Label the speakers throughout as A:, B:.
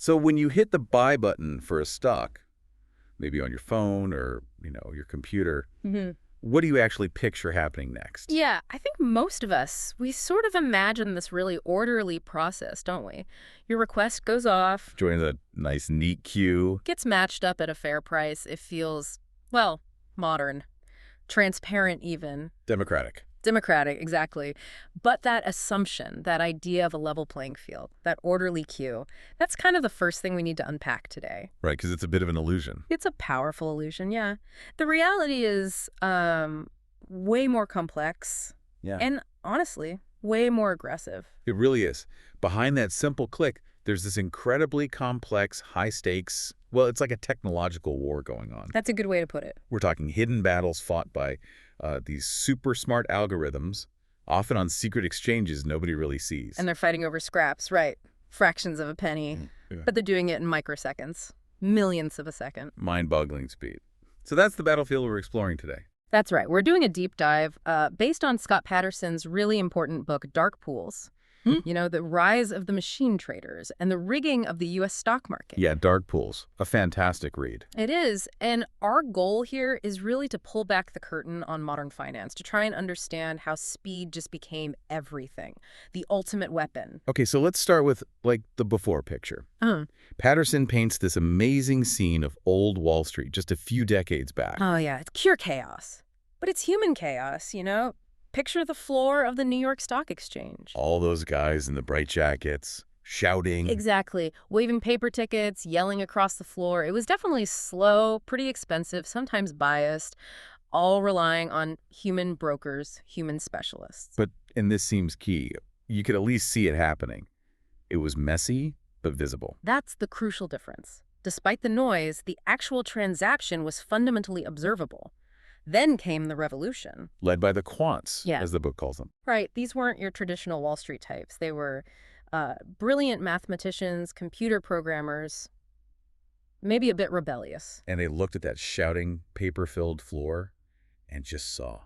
A: So when you hit the buy button for a stock, maybe on your phone or, your computer, what do you actually picture happening next?
B: Yeah, I think most of us, we sort of imagine this really orderly process, don't we? Your request goes off,
A: Join a nice, neat queue.
B: gets matched up at a fair price. It feels, well, modern, transparent even.
A: Democratic.
B: Democratic, exactly. But that assumption, that idea of a level playing field, that orderly queue, that's kind of the first thing we need to unpack today.
A: Right, because it's a bit of an illusion.
B: It's a powerful illusion, yeah. The reality is way more complex
A: Yeah.
B: and, honestly, way more aggressive.
A: It really is. Behind that simple click, there's this incredibly complex, high-stakes, well, it's like a technological war going on.
B: That's a good way to put it.
A: We're talking hidden battles fought by these super smart algorithms, often on secret exchanges nobody really sees.
B: And they're fighting over scraps, right? Fractions of a penny.
A: Yeah.
B: But they're doing it in microseconds. Millionths of a second.
A: Mind-boggling speed. So that's the battlefield we're exploring today.
B: That's right. We're doing a deep dive based on Scott Patterson's really important book, Dark Pools. The rise of the machine traders and the rigging of the U.S. stock market.
A: Yeah, Dark Pools. A fantastic read.
B: It is. And our goal here is really to pull back the curtain on modern finance, to try and understand how speed just became everything, the ultimate weapon.
A: Okay, so let's start with, the before picture. Patterson paints this amazing scene of old Wall Street just a few decades back.
B: Oh, yeah. It's pure chaos. But it's human chaos, Picture the floor of the New York Stock Exchange.
A: All those guys in the bright jackets, shouting.
B: Exactly. Waving paper tickets, yelling across the floor. It was definitely slow, pretty expensive, sometimes biased, all relying on human brokers, human specialists.
A: But, and this seems key, you could at least see it happening. It was messy, but visible.
B: That's the crucial difference. Despite the noise, the actual transaction was fundamentally observable. Then came the revolution.
A: Led by the quants,
B: Yeah.
A: as the book calls them.
B: Right. These weren't your traditional Wall Street types. They were brilliant mathematicians, computer programmers, maybe a bit rebellious.
A: And they looked at that shouting, paper-filled floor and just saw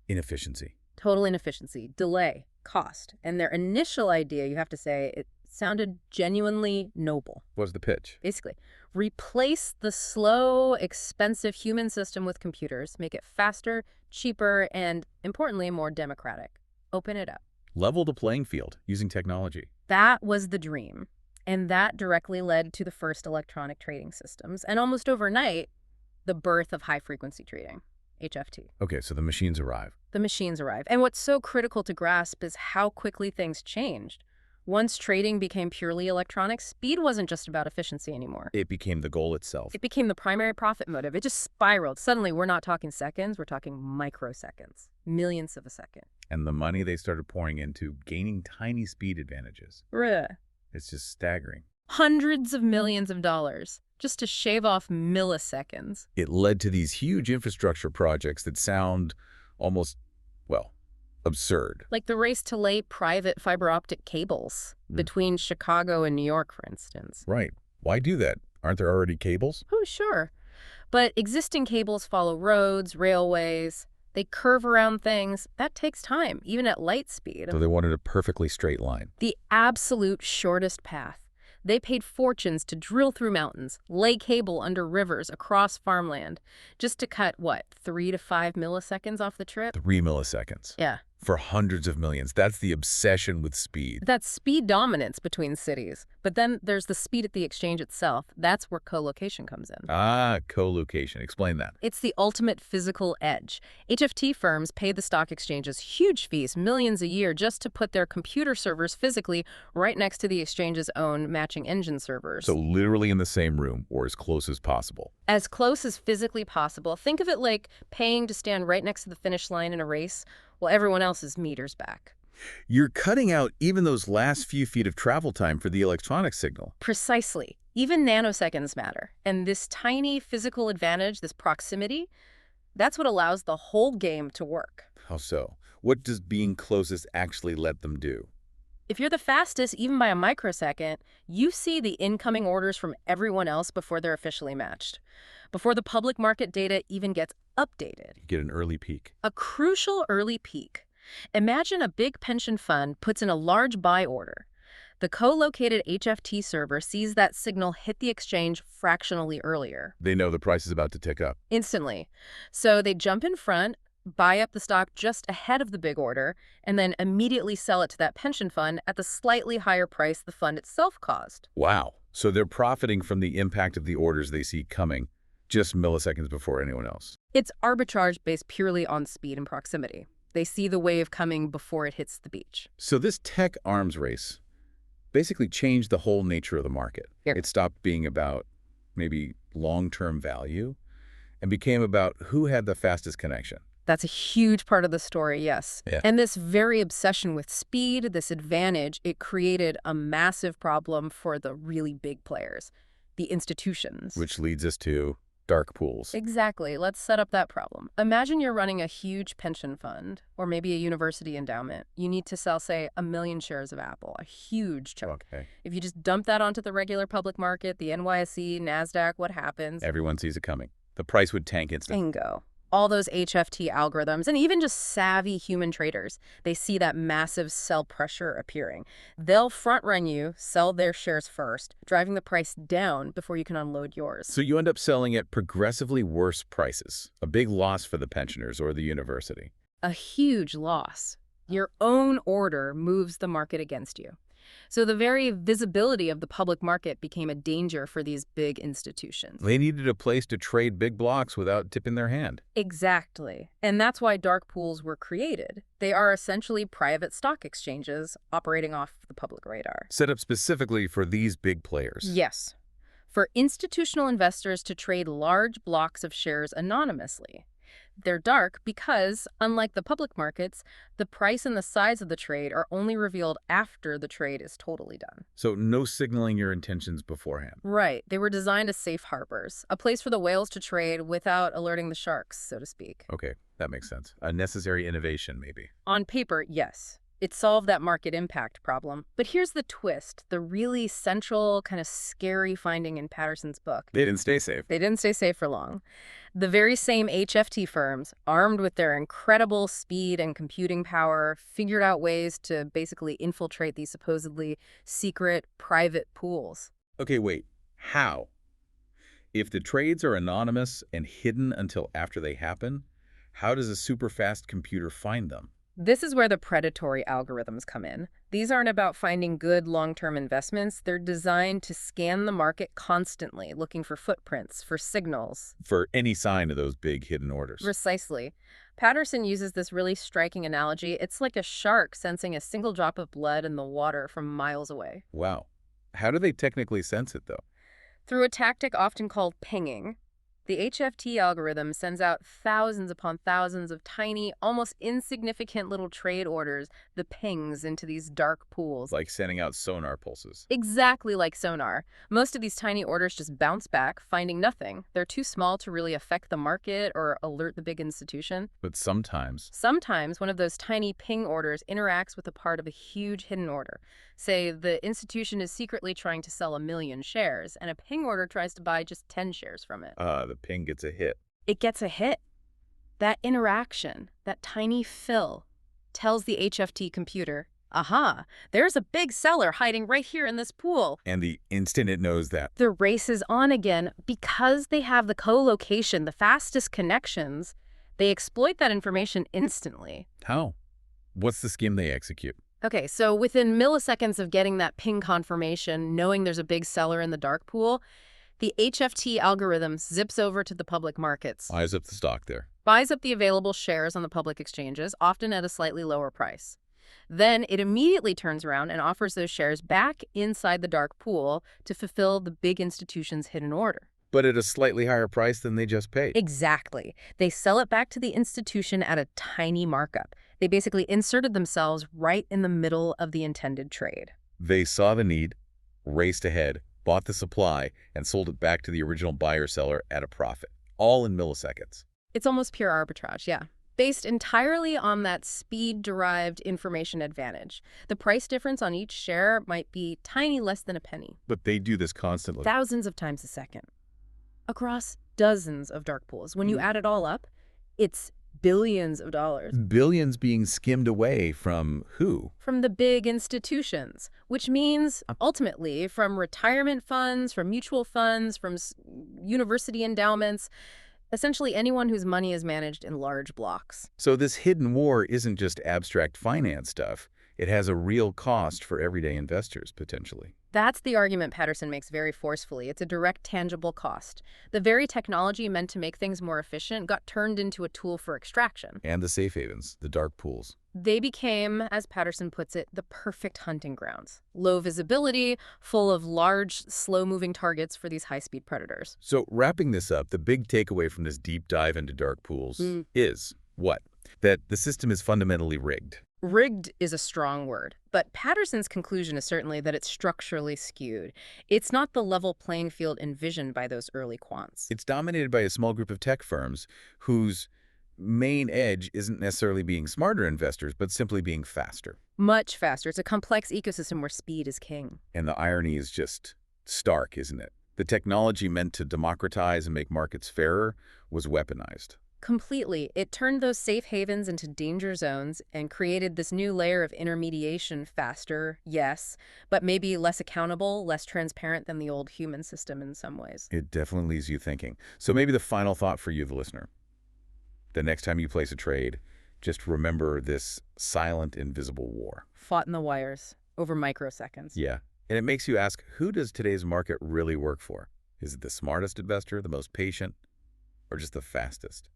A: inefficiency.
B: Total inefficiency, delay, cost. And their initial idea, you have to say, it sounded genuinely noble.
A: What was the pitch?
B: Basically, replace the slow, expensive human system with computers, make it faster, cheaper, and, importantly, more democratic. Open it up.
A: Level the playing field using technology.
B: That was the dream. And that directly led to the first electronic trading systems. And almost overnight, the birth of high-frequency trading, HFT.
A: Okay, so the machines arrive.
B: The machines arrive. And what's so critical to grasp is how quickly things changed. Once trading became purely electronic, speed wasn't just about efficiency anymore.
A: It became the goal itself.
B: It became the primary profit motive. It just spiraled. Suddenly, we're not talking seconds, we're talking microseconds, millionths of a second.
A: And the money they started pouring into gaining tiny speed advantages.
B: Ruh.
A: It's just staggering.
B: Hundreds of millions of dollars just to shave off milliseconds.
A: It led to these huge infrastructure projects that sound almost, absurd.
B: Like the race to lay private fiber optic cables between Chicago and New York, for instance.
A: Right. Why do that? Aren't there already cables?
B: Oh, sure. But existing cables follow roads, railways. They curve around things. That takes time, even at light speed.
A: So they wanted a perfectly straight line.
B: The absolute shortest path. They paid fortunes to drill through mountains, lay cable under rivers, across farmland, just to cut, 3 to 5 milliseconds off the trip?
A: 3 milliseconds.
B: Yeah.
A: For hundreds of millions. That's the obsession with speed.
B: That's speed dominance between cities. But then there's the speed at the exchange itself. That's where co-location comes in.
A: Ah, co-location. Explain that.
B: It's the ultimate physical edge. HFT firms pay the stock exchanges huge fees, millions a year, just to put their computer servers physically right next to the exchange's own matching engine servers.
A: So literally in the same room, or as close as possible.
B: As close as physically possible. Think of it like paying to stand right next to the finish line in a race while everyone else is meters back.
A: You're cutting out even those last few feet of travel time for the electronic signal.
B: Precisely. Even nanoseconds matter. And this tiny physical advantage, this proximity, that's what allows the whole game to work.
A: How so? What does being closest actually let them do?
B: If you're the fastest, even by a microsecond, you see the incoming orders from everyone else before they're officially matched, before the public market data even gets updated.
A: You get an early peak.
B: A crucial early peak. Imagine a big pension fund puts in a large buy order. The co-located HFT server sees that signal hit the exchange fractionally earlier.
A: They know the price is about to tick up.
B: Instantly. So they jump in front, buy up the stock just ahead of the big order, and then immediately sell it to that pension fund at the slightly higher price the fund itself caused.
A: Wow. So they're profiting from the impact of the orders they see coming just milliseconds before anyone else.
B: It's arbitrage based purely on speed and proximity. They see the wave coming before it hits the beach.
A: So this tech arms race basically changed the whole nature of the market.
B: Here.
A: It stopped being about maybe long-term value and became about who had the fastest connection.
B: That's a huge part of the story, yes.
A: Yeah.
B: And this very obsession with speed, this advantage, it created a massive problem for the really big players, the institutions.
A: Which leads us to dark pools.
B: Exactly. Let's set up that problem. Imagine you're running a huge pension fund or maybe a university endowment. You need to sell, say, 1 million shares of Apple, a huge chunk.
A: Okay.
B: If you just dump that onto the regular public market, the NYSE, NASDAQ, what happens?
A: Everyone sees it coming. The price would tank instantly.
B: Bingo. All those HFT algorithms, and even just savvy human traders, they see that massive sell pressure appearing. They'll front-run you, sell their shares first, driving the price down before you can unload yours.
A: So you end up selling at progressively worse prices, a big loss for the pensioners or the university.
B: A huge loss. Your own order moves the market against you. So the very visibility of the public market became a danger for these big institutions.
A: They needed a place to trade big blocks without tipping their hand.
B: Exactly. And that's why dark pools were created. They are essentially private stock exchanges operating off the public radar.
A: Set up specifically for these big players.
B: Yes. For institutional investors to trade large blocks of shares anonymously. They're dark because, unlike the public markets, the price and the size of the trade are only revealed after the trade is totally done.
A: So no signaling your intentions beforehand.
B: Right. They were designed as safe harbors, a place for the whales to trade without alerting the sharks, so to speak.
A: Okay, that makes sense. A necessary innovation, maybe.
B: On paper, yes. It solved that market impact problem. But here's the twist, the really central, kind of scary finding in Patterson's book.
A: They didn't stay safe.
B: They didn't stay safe for long. The very same HFT firms, armed with their incredible speed and computing power, figured out ways to basically infiltrate these supposedly secret private pools.
A: Okay, wait. How? If the trades are anonymous and hidden until after they happen, how does a super fast computer find them?
B: This is where the predatory algorithms come in. These aren't about finding good long-term investments. They're designed to scan the market constantly, looking for footprints, for signals.
A: For any sign of those big hidden orders.
B: Precisely. Patterson uses this really striking analogy. It's like a shark sensing a single drop of blood in the water from miles away.
A: Wow. How do they technically sense it, though?
B: Through a tactic often called pinging. The HFT algorithm sends out thousands upon thousands of tiny, almost insignificant little trade orders, the pings, into these dark pools.
A: Like sending out sonar pulses.
B: Exactly like sonar. Most of these tiny orders just bounce back, finding nothing. They're too small to really affect the market or alert the big institution.
A: But sometimes
B: One of those tiny ping orders interacts with a part of a huge hidden order. Say the institution is secretly trying to sell 1 million shares, and a ping order tries to buy just 10 shares from it.
A: the ping gets a hit.
B: It gets a hit. That interaction, that tiny fill, tells the HFT computer, aha, there's a big seller hiding right here in this pool.
A: And the instant it knows that,
B: The race is on again. Because they have the co-location, the fastest connections, they exploit that information instantly.
A: how? What's the scheme they execute?
B: Okay, so within milliseconds of getting that ping confirmation, knowing there's a big seller in the dark pool, the HFT algorithm zips over to the public markets,
A: Eyes up the stock there.
B: buys up the available shares on the public exchanges, often at a slightly lower price. Then it immediately turns around and offers those shares back inside the dark pool to fulfill the big institution's hidden order.
A: But at a slightly higher price than they just paid.
B: Exactly. They sell it back to the institution at a tiny markup. They basically inserted themselves right in the middle of the intended trade.
A: They saw the need, raced ahead, bought the supply, and sold it back to the original buyer-seller at a profit, all in milliseconds.
B: It's almost pure arbitrage, yeah. Based entirely on that speed-derived information advantage. The price difference on each share might be tiny less than a penny.
A: But they do this constantly.
B: Thousands of times a second. Across dozens of dark pools. When you add it all up, it's Billions of dollars.
A: Billions being skimmed away from who?
B: From the big institutions, which means ultimately from retirement funds, from mutual funds, from university endowments, essentially anyone whose money is managed in large blocks.
A: So this hidden war isn't just abstract finance stuff. It has a real cost for everyday investors, potentially.
B: That's the argument Patterson makes very forcefully. It's a direct, tangible cost. The very technology meant to make things more efficient got turned into a tool for extraction.
A: And the safe havens, the dark pools.
B: They became, as Patterson puts it, the perfect hunting grounds. Low visibility, full of large, slow-moving targets for these high-speed predators.
A: So wrapping this up, the big takeaway from this deep dive into dark pools is what? That the system is fundamentally rigged.
B: Rigged is a strong word, but Patterson's conclusion is certainly that it's structurally skewed. It's not the level playing field envisioned by those early quants.
A: It's dominated by a small group of tech firms whose main edge isn't necessarily being smarter investors, but simply being faster.
B: Much faster. It's a complex ecosystem where speed is king.
A: And the irony is just stark, isn't it? The technology meant to democratize and make markets fairer was weaponized.
B: Completely. It turned those safe havens into danger zones and created this new layer of intermediation. Faster, yes, but maybe less accountable, less transparent than the old human system in some ways.
A: It definitely leaves you thinking. So maybe the final thought for you, the listener. The next time you place a trade, just remember this silent, invisible war.
B: Fought in the wires, over microseconds.
A: Yeah. And it makes you ask, who does today's market really work for? Is it the smartest investor, the most patient, or just the fastest?